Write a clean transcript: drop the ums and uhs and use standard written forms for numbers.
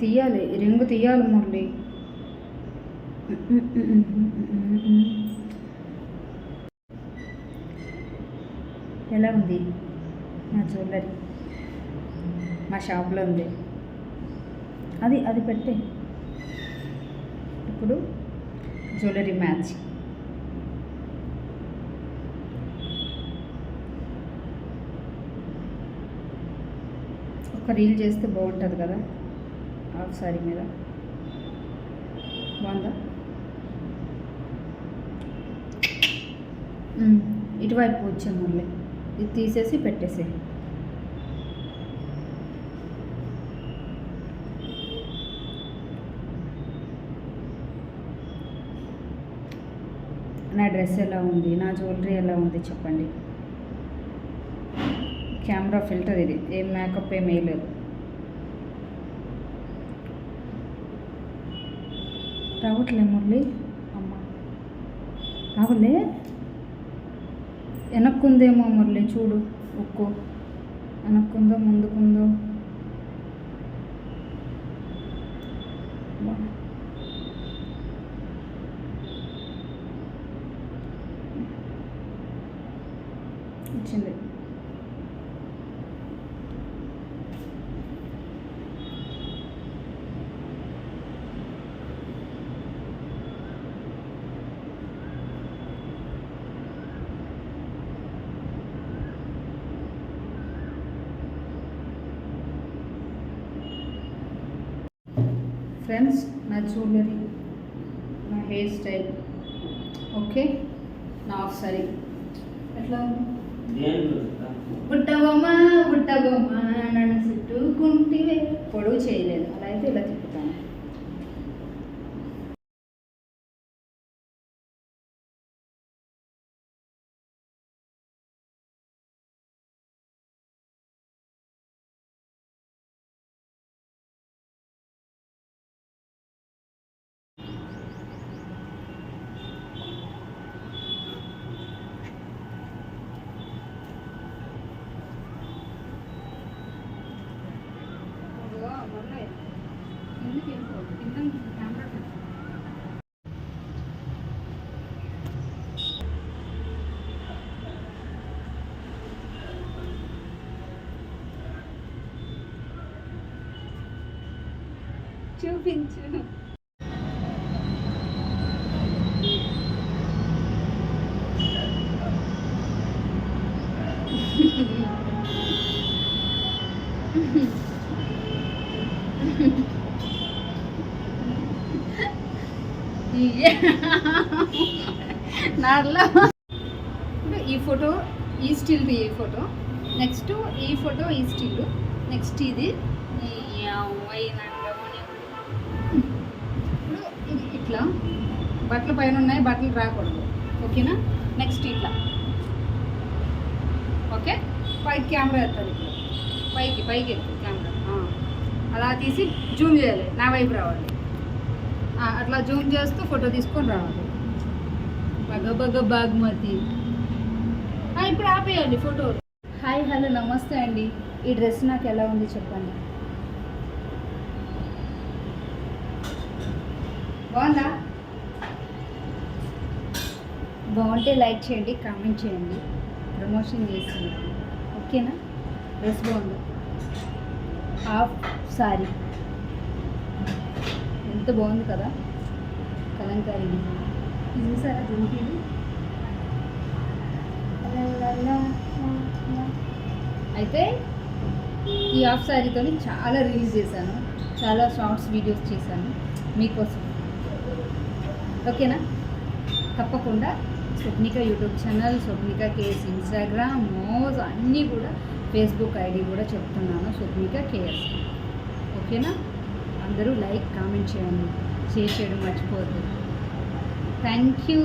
తీయాలి, రింగు తీయాలి మురళి. ఎలా ఉంది నా జ్యువెలరీ? మా షాప్లో ఉంది. అది అది పెట్టే. ఇప్పుడు జ్యువెలరీ మ్యాచ్. ఒక రీల్ చేస్తే బాగుంటుంది కదా హాఫ్ సారీ మీద. బాగుందా? ఇటువైపు వచ్చే మురళి, ఇది తీసేసి పెట్టేసే. నా డ్రెస్ ఎలా ఉంది, నా జ్యువెలరీ ఎలా ఉంది చెప్పండి. కెమెరా ఫిల్టర్ ఇది, ఏం మేకప్ ఏం వేయలేదు. రావట్లే మురళి. అమ్మ రావలే, వెనక్కుందేమో మురళి, చూడు ఉక్కు వెనక్కుందో ముందుకుందో. వచ్చింది. ఫ్రెండ్స్, నా జ్యువెలరీ, నా హెయిర్ స్టైల్ ఓకే. నా హాఫ్ సారీ ఎట్లా ఉంది? బుట్టబొమ్మ బుట్టబొమ్మ నన్ను చుట్టుకుంటే పొడవు చేయలేదు, అలా అయితే ఇలా తిప్పుతాను. చూపించు. నాలో ఈ ఫోటో, ఈ స్టిల్ది ఈ ఫోటో, నెక్స్ట్ ఈ ఫోటో, ఈ స్టిల్, నెక్స్ట్ ఇది ఇప్పుడు ఇది ఇట్లా బట్టలు పైన ఉన్నాయి, బట్టలు రాకూడదు ఓకేనా. నెక్స్ట్ ఇట్లా ఓకే. పైకి కెమెరా ఎత్తాలి, ఇప్పుడు పైకి పైకి ఎత్తుంది కెమెరా, అలా తీసి జూమ్ చేయాలి, నా వైపు రావాలి. అట్లా జూమ్ చేస్తూ ఫోటో తీసుకొని రావాలి. బగ బగ బాగ్మతి. ఇప్పుడు ఆపేయండి ఫోటో. హాయ్ హలో నమస్తే అండి. ఈ డ్రెస్ నాకు ఎలా ఉంది చెప్పండి. బాగుందా? బాగుంటే లైక్ చేయండి, కామెంట్ చేయండి, ప్రమోషన్ చేస్తుంది ఓకేనా. డ్రెస్ బాగుంది, హాఫ్ సారీ ఎంత బాగుంది కదా, కలంకారీ. ఇది చూసారా జుంకీలు? అయితే ఈ హాఫ్ శారీతో చాలా రీల్స్ చేశాను, చాలా షార్ట్స్ వీడియోస్ చేశాను మీకోసం ఓకేనా. తప్పకుండా Swapnika YouTube channel, Swapnika KS Instagram, Moj అన్నీ కూడా, ఫేస్బుక్ ఐడి కూడా చెప్తున్నాను, స్వప్నిక కేఎస్ ఓకేనా. అందరూ లైక్ కామెంట్ చేయండి, షేర్ చేయడం మర్చిపోవద్దు. Thank you.